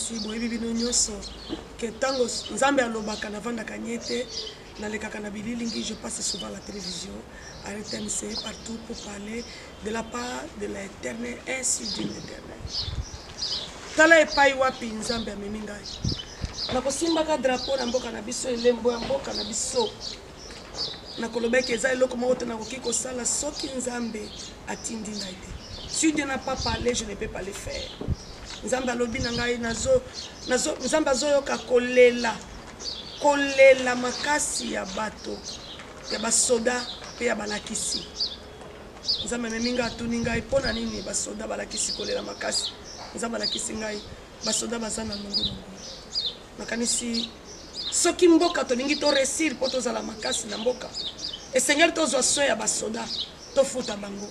kasi boyebi bino nyonso ke tango nzambe alobaka na vanda kanyete na le kakana bililingi. Je passe souvent à la télévision à RTNC partout pour parler de la part de l'Éternel ainsi d'une éternel. Tala epai wapi nzambe amemi ngai na kosimbaka drapeau na mboka na biso elembo ya mboka na biso na kolobeki eza eloko moko te nakoki kosala soki nzambe atindi ngai te. Si Dieu n'a pas parlé, je ne peux pas le faire. Nzambe alobi na ngai nzambe azoyoka kolela makasi ya bato ya basoda pe ya balakisi. Nzambe amemi ngai atuni ngai mpona nini basoda balakisi kolela makasi. Nzambe alakisi ngai basoda baza na nungunungu. Nakanisi soki mboka tolingi to resir po tozala makasi na mboka esengeli tozwa so ya basoda tofuta bango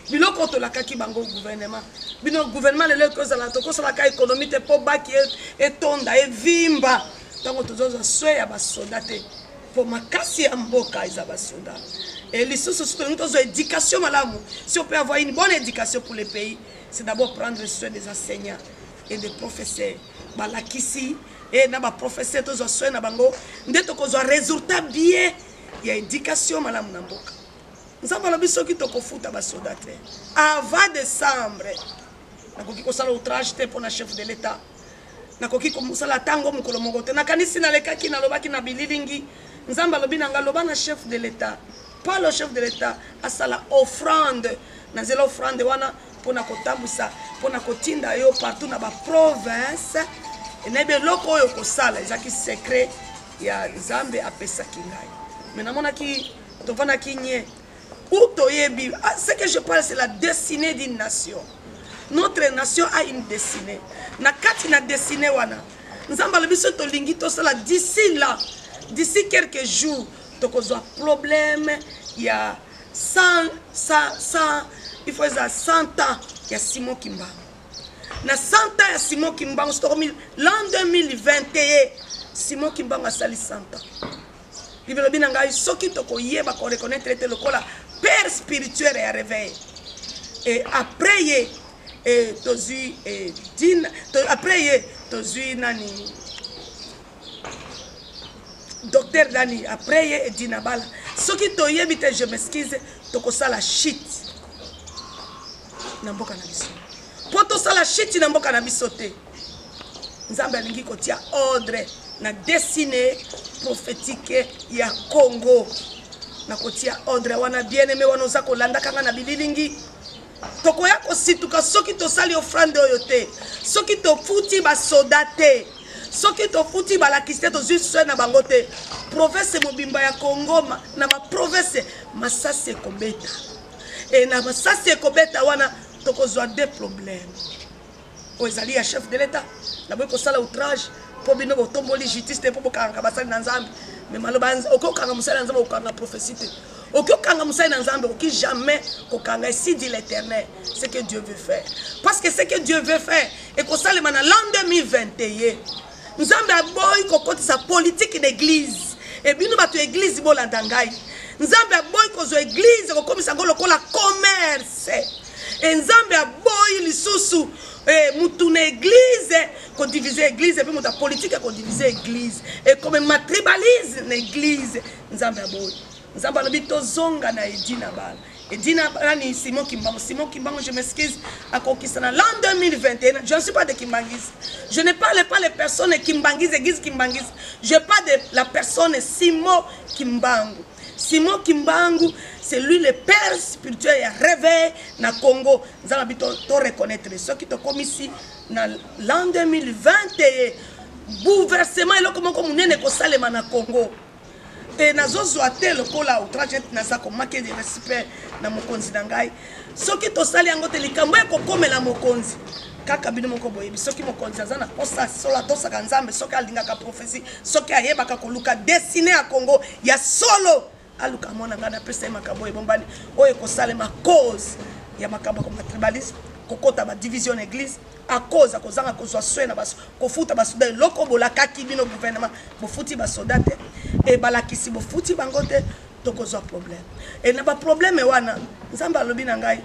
biloko tolakaki bango gouvernement bino gouvernement lelo kozala tokosalaka économie te po baki etonda evimba ntango tozozwa so ya basoda te po makasi ya mboka eza basoda. Et lisusu soki tolingi tozwa éducation malamu, si on peut avoir une bonne éducation pour le pays, c'est d'abord prendre soin des enseignants et des professeurs balakisi et na ba professeur tozwa soin na bango nde tokozwa résultat bien ya éducation malamu na mboka. Nzambe alobi soki tokofuta basoda te avant décembre nakoki kosala outrage te mpona chef de l'état, nakoki kosala tango mokolo moko te. Nakanisi nalekaki nalobaki na bililingi nzambe alobi na nga loba na chef de l'état, pas le chef de l'état asala offrande na zela offrande wana mpona kotambusa mpona kotinda yo partout na ba province enebe loko oyo kosala ezaki secret ya nzambe apesaki ngai. Mais namonaki tovanaki nye utoyebi. Ce que je parle c'est la destinée d'une nation. Notre nation a une destinée. Na kati na destinée wana nzambe alobi so tolingi tosala d'ici là, d'ici quelques jours tokozwa problème ya 100 il faut ça 100 ans ya Simon Kimbangu. Na 100 ans ya Simon Kimbangu l'an 2021 Simon Kimbangu a sali 100 ans. Libelo bina ngai soki tokoyeba ko reconnaître te lokola père spirituel ya réveil. Et après tozui din après tozui nani docteur Dani après dinabala soki toyebi te je m'excuse tokosala shit na mboka na biso po tosala shit na mboka na biso te. Nzambe alingi kotia ordre na destinée prophétique ya Congo na kotia ordre wana bien aimé wana oza kolanda kanga na bililingi tokoya kosituka soki tosali offrande oyo te, soki tofuti basoda te, soki tofuti balakisi te tozwi soin na bango te. Province mobimba ya Congo na ba province masasi ekobeta et na masasi ekobeta wana tokozwa des problèmes oyo ezali ya chef de l'état na boye kosala outrage po bino botomboli justice te po bokanga basali na nzambe. Mais maloba okokanga musala na nzambe okanga prophétie te okokanga musala na nzambe oki jamais kokanga ici dit l'Éternel ce que Dieu veut faire. Parce que ce que Dieu veut faire et kosalema na l'an 2021 nzambe aboyi kokotisa politique d'église et bino bato église bolanda ngai nzambe aboyi kozwa église kokomisa ngo lokola commerce et nzambe aboyi lisusu mutu na église ko diviser église et puis mutu politique ko diviser église et comme matribalise na église nzambe aboyi. Nzambe alobi tozonga na edina bala edina nani Simon Kimbangu je m'excuse akokisa na l'an 2021. Je ne suis pas de Kimbangis, je ne parle pas les personnes Kimbangis église Kimbangis, je parle de la personne Simon Kimbangu. Simon Kimbangu c'est lui le père spirituel ya réveil na Congo. Nzambe to reconnaître ce qui to comme ici na l'an 2021 bouleversement eloko moko munene ko salema na Congo. Et nazozwa te lokola outrage naza komake de respect na mokonzi na ngai soki tosali yango te likambo ekokomela mokonzi kaka bino moko boyebi soki mokonzi aza na posa sola tosaka nzambe soki alingaka prophétie soki ayebaka koluka destiné ya Congo ya solo aluka mona ngana pesa makambo ebombani oyo ekosalema cause ya makambo comme tribalisme kokota ba division église à cause à kozanga kozwa soin na baso kofuta basoda loko bolakaki bino gouvernement bofuti basoda te et balakisi bofuti bango te tokozwa problème et na ba problème wana nzamba alobi na ngai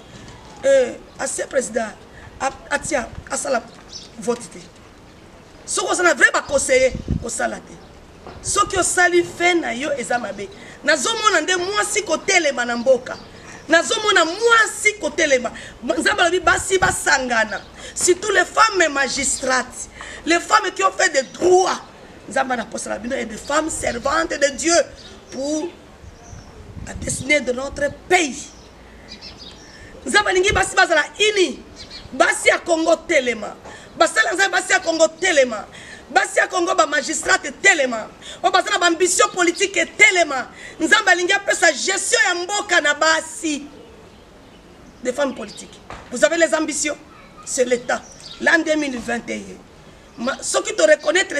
ancien président atia asala vote te soki ozana vrai baconseiller kosala te soki osali fe na yo eza mabe nazomona nde mwasi kotelema na mboka nazomona mwasi kotelema nzambe alobi basi basangana surtout les femmes magistrates les femmes qui ont fait des droits nzambe anaposala bino et des femmes servantes de Dieu pour la destinée de notre pays nzambe alingi basi bazala ini basi ya Congo telema basala nzambe basi ya Congo telema basi ya Congo ba magistrate telema o basala ba ambition politique telema nzambe alingi apesa gestion ya mboka na basi des femmes politiques vous avez les ambitions c'est l'état l'an 2021 ce qui te reconnaître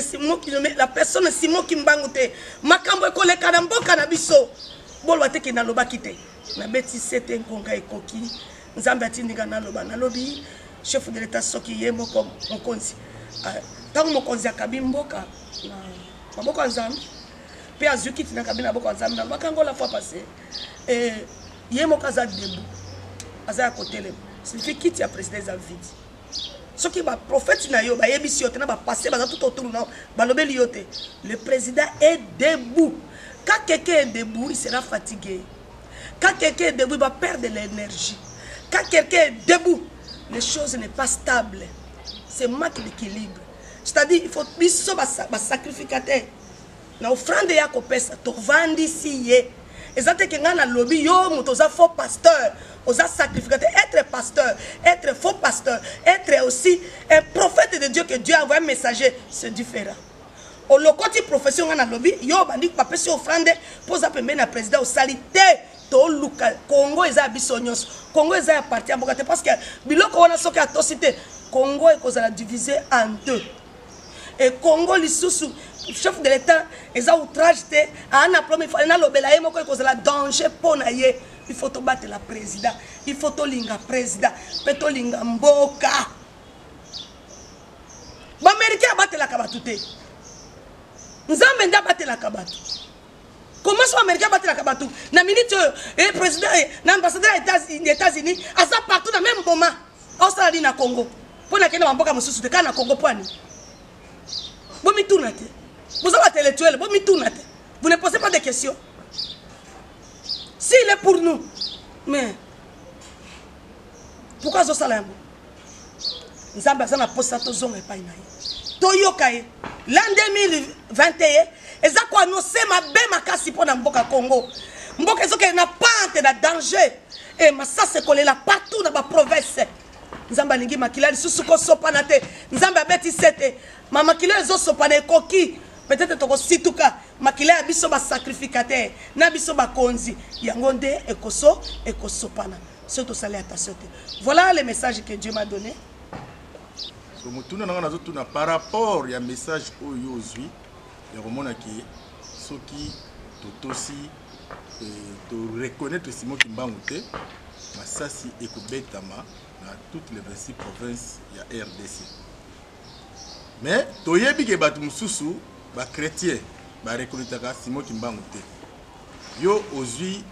la personne Simon Kimbangu te makambo ekoleka na mboka na biso bolwa te ki na lobaki te na beti sete nkonga ekoki nzambe atindika na loba na lobi chef de l'état soki yemo comme mokonzi tango mokonzi akabi mboka na maboko nzambe pe azuki tina kabi na boko nzambe na makango la fois passé yemo kaza debu aza kotelema signifie kiti ya président za vide soki ba prophète na yo ba yebisi yote na ba passer ba tout autour na ba lobeli yote le président est debout. Quand quelqu'un est debout, il sera fatigué. Quand quelqu'un est debout, il va perdre de l'énergie. Quand quelqu'un est debout, les choses n'est pas stables. C'est manque l'équilibre. C'est-à-dire, il faut sacrificateur. Na offrande ya kopesa to vandi siye. Ezate ke ngana lobby yo moto za faux pasteur, oza sacrificateur, être pasteur, être faux pasteur, être aussi un prophète de Dieu que Dieu a envoyé un messager, c'est différent. Au lokoti profession ngana lobby yo bandi papesi offrande poza pembe na président au salité to luka Congo eza biso nyonso. Congo eza ya parti mboka te parce que biloko wana soki atosité Congo ekozala divisé en deux. Et Congo lisusu chef de l'état eza outrage te ana problème il faut na lobela ye moko ekozala danger pona ye il faut to battre la président il faut to linga président pe to linga mboka ba américain battre la kabatuté nzambe nda battre la kabatu comment sont américain battre la kabatu na minute et président na ambassadeur des États-Unis asa partout na même moment Australie na Congo pona kenda mboka mosusu te kana Congo poani bon mi tournate vous avez intellectuel bon mi tournate vous ne posez pas de questions s'il est pour nous mais pourquoi zo sala yango nzambe azana posa to zonga epai na ye to yokaye l'an 2021 eza ko annoncer mabe makasi pona mboka Congo mboka ezoke na pante na danger et masase kolela partout dans ba province nzambe alingi makila lisusu ko sopana te nzambe abeti sete mama makila ezo sopana ekoki peut-être toko situka makila ya biso ba sacrificateur na biso ba konzi yango nde ekosopana surtout sale attention te voilà le message que Dieu m'a donné. So mutuna nanga nazotuna par rapport ya message oyo ozwi ya komona ki soki totosi to reconnaître Simon Kimbangu te masasi ekobetama na toutes les 26 provinces ya RDC. Mais toyebi ke batu mususu ba chrétien ba reconnaître Simon Kimbangu te. Yo ozwi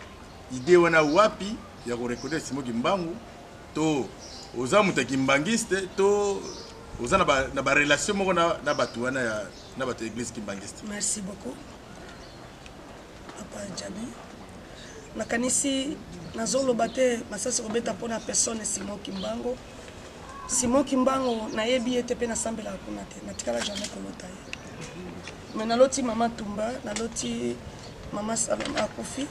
idée wana wapi ya ko reconnaître Simon Kimbangu to oza muta kimbangiste to oza na ba relation moko na batu wana ya na batu église kimbangiste. Merci beaucoup Papa Djabi. Nakanisi nazoloba te masasi kobeta pona personne Simon Kimbangu. Simon Kimbangu na yebi ete pe na sambela kuna te natikala jamais kolota ye. Mais naloti mama Tumba, naloti mama Salama Kofi.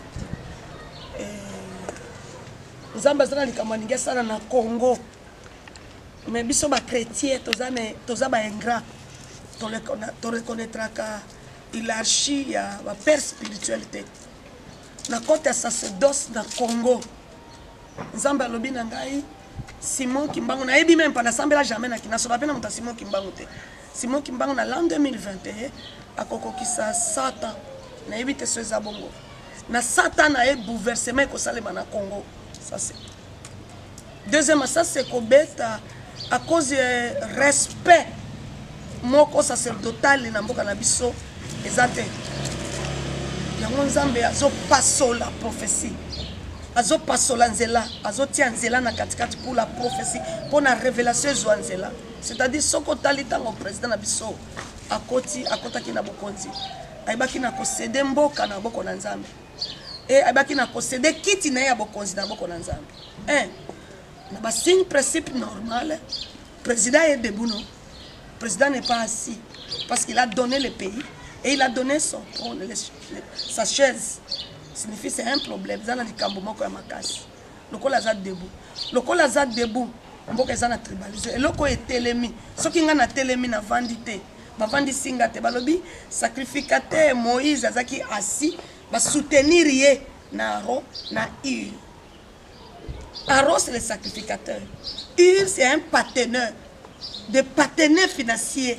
Nzamba zana likamaningé sana na Congo. Mais biso ba chrétien toza ba ingrat. To reconnaîtra ka hiérarchie ya ba père spiritualité. Na côté sacerdoce na Congo. Nzamba lobi na ngai Simon Kimbangu na yebi même pas na sambela jamais na kina so ba pena muta Simon Kimbangu te. Simon Kimbangu na l'an 2021 akokokisa Satan na yebi te so za bongo. Na Satan na e bouleversement ko salema na Congo. Ça c'est. Deuxièmement, ça c'est kobeta à cause du respect moko sacerdotal na mboka na biso ezate. Yango nzambe azo passo la prophétie. azo pasola nzela azo tia nzela na katikati pour la prophétie pour la révélation zwa nzela c'est-à-dire soko tali tango président na biso akotaki na bokonzi ayebaki na kosede mboka na boko na nzambe et ayebaki na kosede kiti na ya bokonzi na boko na nzambe na ba signe principe normal président est debout non président n'est pas assis parce qu'il a donné le pays et il a donné son trône sa chaise signifie c'est un problème ça na likambo moko ya makasi lokola za debout mboka eza na tribalisme eloko etelemi soki nga na telemi na vandi te bavandi singa te balobi sacrificateur Moïse azaki assis ba soutenir ye na Aaron na Hur. Aaron c'est le sacrificateur, Hur c'est un partenaire financier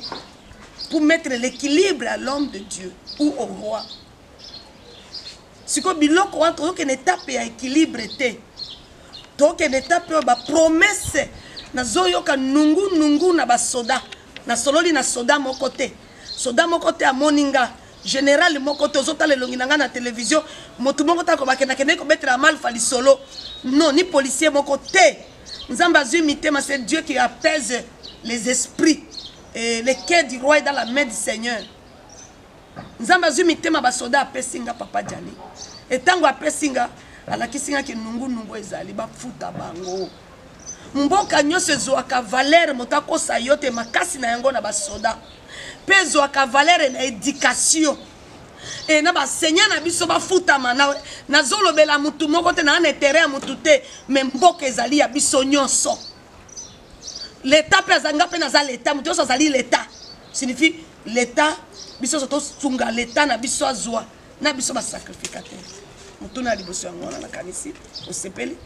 pour mettre l'équilibre à l'homme de Dieu ou au roi. Si ko biloko entre que étape ya équilibre te donc une étape ba promesse na zoyoka nungu na ba soda na sololi na soda moko te a moninga général moko te ozota le longi nanga na télévision motu moko ta ko bakena kene ko mettre mal fali solo non ni policier moko te nzamba zumité mais c'est Dieu qui apaise les esprits et les cœurs du roi est dans la main du Seigneur. Nzamba zumité ma ba soda apesinga papa Jani et tango apesinga alakisinga ki nungu ezali ba futa bango mboka nyose zoaka valeur motako sayote makasi na yango na ba soda pezo aka valeur na éducation et na ba seigneur na biso ba futa mana na zolobela mutu moko te na intérêt mutu te mais mboka ezali ya biso nyonso l'état pe azanga pe na za l'état mutu so zali l'état signifie l'état biso soto sunga l'état na biso azwa na biso ba sacrificateur mutuna liboso yango na kanisi osepeli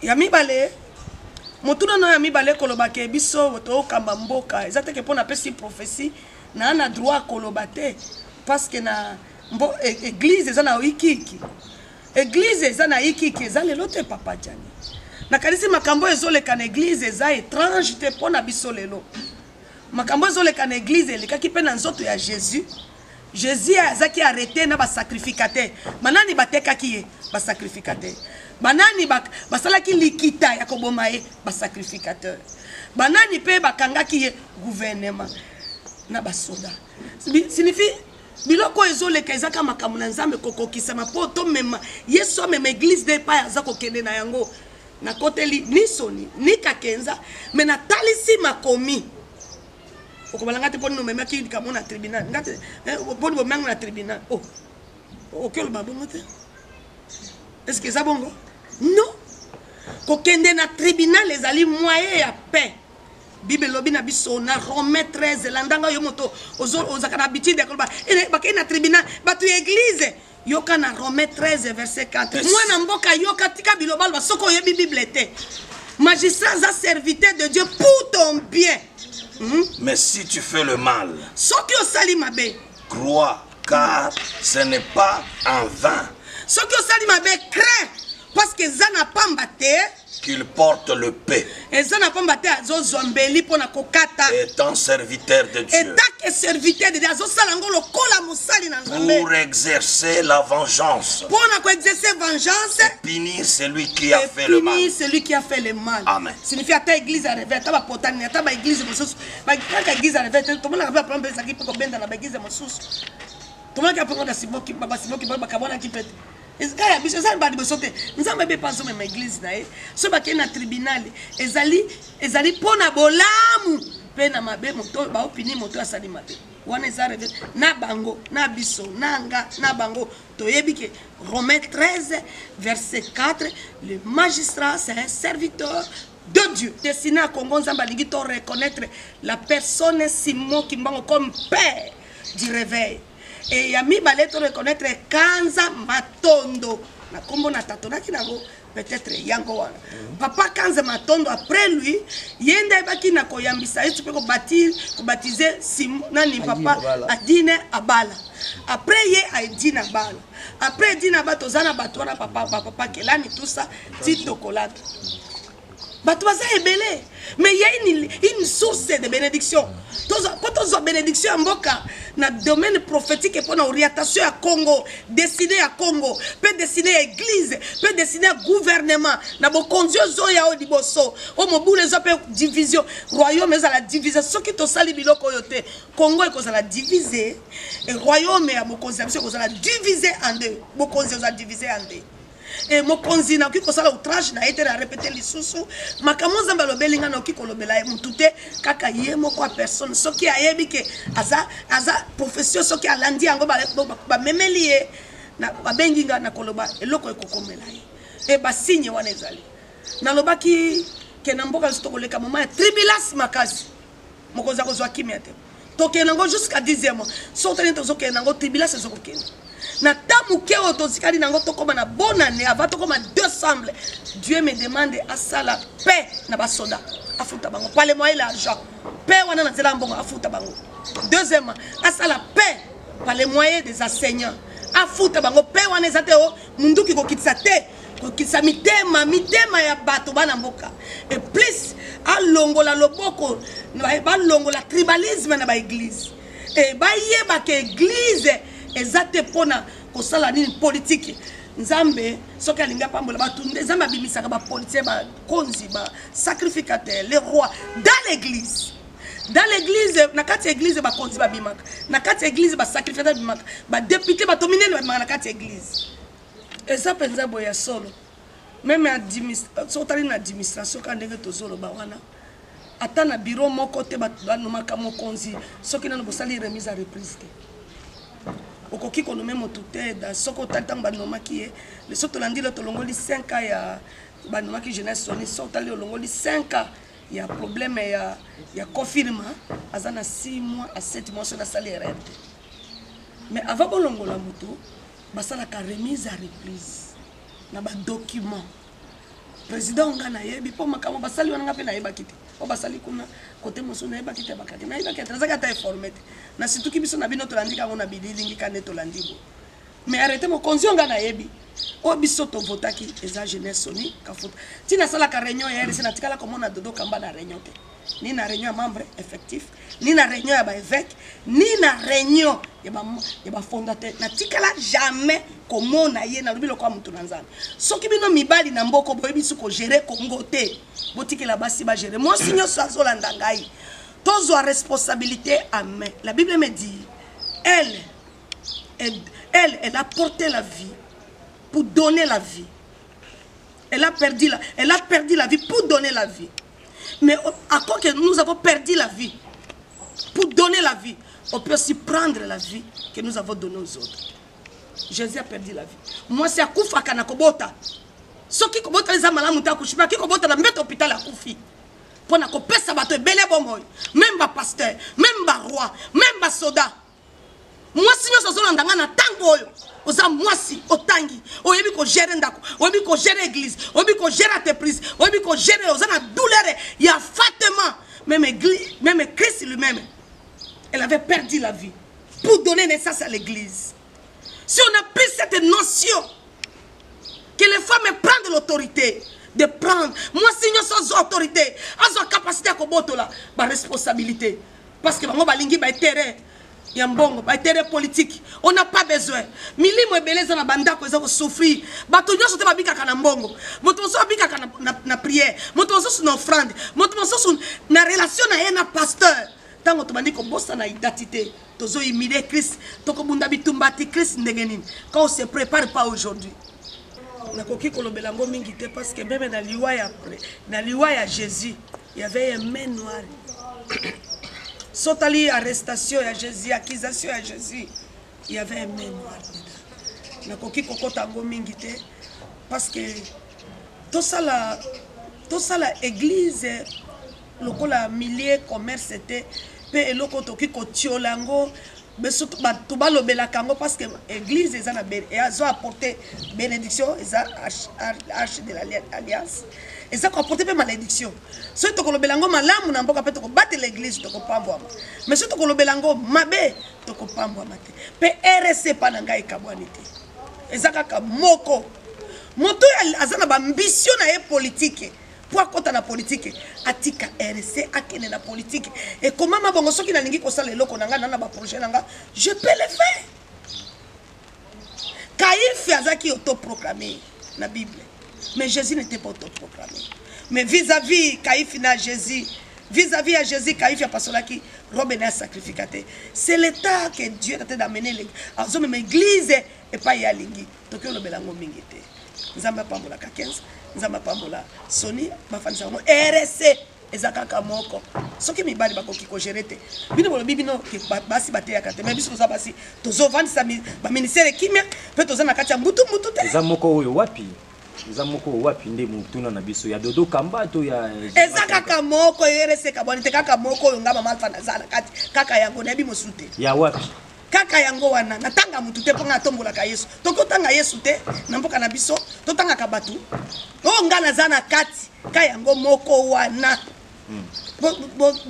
ya mibale mutuna no ya mibale kolobake biso to kamba mboka ezate ke pona pesi prophétie na droit kolobate parce que na église ezana ikiki église ezana ikiki ezale lote papa Jani na kanisi makambo ezoleka na église eza étrange te pona biso lelo makambo ezoleka na église elekaki pe na nzoto ya Jésus azaki arrêté na ba sacrificateur manani batekaki ye ba sacrificateur banani basalaki likita ya koboma ye ba sacrificateur banani pe bakangaki ye gouvernement na basoda signifie biloko ezoleka ezaka makambo na nzambe kokokisama po to mema yesu mema église de pa aza kokende na yango na koteli ni soni ni kakenza mais na talisi makomi okobalanga te poni no mema ki kamona tribunal ngate poni bo mengo na tribunal okelo babongo te est-ce que ça bongo non kokende na tribunal ezali moyen ya paix Bible lobi na biso na Romains 13 landanga yo moto ozaka na habitude ya koloba bakei na tribunal batu église yoka na Romains 13 verset 4 mwana mboka yoka tika biloba ba soko yebi Bible te magistrat za serviteur de Dieu pour ton bien. Mais si tu fais le mal, soki osali mabe crois car ce n'est pas en vain. Soki osali mabe crains parce que zana pamba te qu'il porte le paix. Étant serviteur de Dieu. Pour exercer la vengeance. Et punir celui qui a fait le mal. Amen. Signifie ta église à réveil, ta potane, ta église mosusu. Ba église à réveil, tout le monde a pas prendre ça qui peut benda na église mosusu. Tout le monde a prendre simoki, baba simoki, baba kabona qui peut. Ezali biso ezali ba liboso te nzambe be pazo me église na ye so ba ke na tribunal ezali pona bolamu pe na mabe moto ba opini moto asali mabe wana ezare na bango na biso nanga na bango toyebi ke Romains 13 verset 4 le magistrat c'est un serviteur de Dieu destiné à Congo nzamba lingi to reconnaître la personne Simon Kimbango comme père du réveil. Et yami balé to reconnaître Kanza Matondo na kombo na tatonaki nango peut-être yango wana papa Kanza Matondo après lui yenda baki na koyambisa yetu pe ko baptiser Simon nani papa Adine Abala après ye Adine Abala après Adine Abala tozana batwana papa kelani tout ça tito kolata Batuaza est belé. Mais il y a une source de bénédiction. Quand on a bénédiction en Boka, dans le domaine prophétique, pour l'orientation à Congo, destiné à Congo, peut destiner à l'église, peut destiner à gouvernement, dans le conduit Zoya au Diboso, au Mobou les autres division, royaume mais à la division, ce qui est sali bilo koyote, Congo est la diviser, et royaume et à mon conception, la diviser en deux, mon conception diviser en deux. Et mon konzi na kiko sala outrage na été répéter les sous makamoza mbalobelinga na kiko lobela mutute kaka yemo kwa personne soki ayebi ke aza profession soki alandi yango ba memelie na babenginga na koloba eloko ekokomela e ba signe wana ezali na lobaki ke na mboka zitokoleka mama ya tribulation makasi mokoza kozwa kimia te tokenango jusqu'à 10e mois sotani tozokenango tribulation ezokokena na tamuke otozikali nango tokoma na bonne année avant tokoma décembre. Dieu me demande à ça la paix na basoda afuta bango pale moi l'argent paix wana na zela mbongo afuta bango. Deuxièmement à ça la paix par les moyens des enseignants afuta bango paix wana ezate o munduki kokitisa te kokitisa mitema ya bato bana mboka et plus alongola loboko ba longola tribalisme na ba église et ba yeba ke église ezate pona kosala nini politique nzambe soki alinga pambola batu nzambe abimisaka ba politique ba konzi ba sacrificateur les rois dans l'église na kati église ba konzi ba bimaka na kati église ba sacrificateur bimaka ba député ba dominer na kati église eza penza boya solo même administration quand ndenge tozolo ba wana ata na bureau moko te ba nomaka mokonzi soki na bosali remise à reprise te okoki konome motute da soko tantam banomaki le soto landi le tolongoli 5 ans ya banomaki jeunesse soni soto ali olongoli 5 ans ya problème ya confirma azana 6 mois à 7 mois sur la salaire mais avant bolongola mutu basala ka remise à reprise na ba document président ngana yebi po makamo basali wana pe na yeba kiti o basali kuna côté mosu na yeba kiti bakati na yeba kiti zaka ta informé na situki biso na bino tolandika ngona bidilingi kane tolandibo mais arrêtez mon konzi ngana yebi o biso to votaki eza jeunesse soni ka foot tina sala ka réunion ya RC na tikala komona dodo kamba na réunion te ni na réunion ya membre effectif ni na réunion ya ba évêque ni na réunion ya ba fondateur na tikala jamais komona ye na lobilo kwa mutu nanzana soki bino mibali na mboko boyebi su ko gérer Congo te botikela basi ba gérer moi sinyo sazolanda ngai tozo responsabilité à main. La Bible me dit elle a porté la vie pour donner la vie. Elle a perdu la vie pour donner la vie. Mais à quoi que nous avons perdu la vie pour donner la vie, on peut aussi prendre la vie que nous avons donnée aux autres. Jésus a perdu la vie. Moi, c'est à Koufa Kanakobota. Ce qui kobota les amala muta kushima, qui kobota la mettre hôpital à Koufi. Pour na kopesa bato belé bomoy, même ba pasteur, même ba roi, même ba soda. Moi si nous sommes dans na tango yo, oza mwasi otangi, oyebi ko gérer ndako, oyebi ko gérer église, oyebi ko gérer entreprise, oyebi ko gérer oza na douleur, il y a fatement même église, même Christ lui-même. Elle avait perdu la vie pour donner naissance à l'église. Si on a pris cette notion que les femmes prennent de l'autorité, de prendre, moi si nous sommes autorité, elles ont capacité à koboto la responsabilité. Parce que nous balingi ba terrain, yambongo, ba terrain politique, on n'a pas besoin. Milimo ebeleza na bandako ezako souffrir. Bato nyoso te babika kana mbongo. Moto so babika kana na prière, moto so na offrande, moto so na relation na yena pasteur. Tango to bandiko bossa na identité, tozo humilier Christ, toko bunda bitumbati Christ ndengenini. Quand on se prépare pas aujourd'hui. Nakoki kolobela ngo mingi te parce que même dans liwa ya après, dans liwa ya Jésus, il y avait un main noir. Sotali arrestation ya Jésus, accusation ya Jésus, il y avait un main noir dedans. Nakoki kokota ngo mingi te parce que tout ça la église lokola millier commerce était pe eloko toki kotiolango beso to balobela kango parce que église eza na et azo apporter bénédiction eza arche de l'alliance eza ko apporter pe malédiction so to kolobelango malamu na mboka pe to ko battre l'église to ko pambwa mais so to kolobelango mabe to ko pambwa mate pe RC pa na ngai kabwani te eza kaka moko moto azana ba ambition na ye politique pour kota na politique atika RC akene na politique et comment ma bongo soki na lingi ko sala eloko nanga na ba projet nanga je peux le faire. Caïphe azaki autoproclamé na Bible, mais Jésus n'était pas autoproclamé. Mais vis-à-vis Caïphe na Jésus, vis-à-vis à Jésus, Caïphe a passé là qui robe na sacrificateur. C'est l'état que Dieu a d'amener l'église et pas y alingi. Donc on le belango mingité. Nous avons pas la 15, nous avons pas la Sony, ma femme ça RSC ezaka kamoko. Ce qui me bali ba ko gérer te. Bino bolo bibino ke basi bate ya kate. Mais biso za basi tozo vendre sa ba ministère kimia pe tozo na kati ya mutu te. Ezamoko oyo wapi? Ezamoko wapi nde mutuna na biso ya dodo kamba to ya ezaka kamoko RSC ka bonite kaka moko oyo ngama malfa na zala kati kaka yango na bi mosute. Ya wapi? Kaka yango wana natanga mutu te ponga tombola ka Yesu. Tokotanga Yesu te na mboka na biso totanga ka batu. O ngana zana kati ka yango moko wana.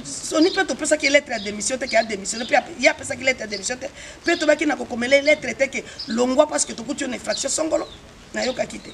Soni peut to pesa ki lettre de démission te ki a démissionné puis il y a pesa ki lettre de démission te peut to baki na ko komele lettre te ke longwa parce que to kutu une infraction songolo na yoka kite.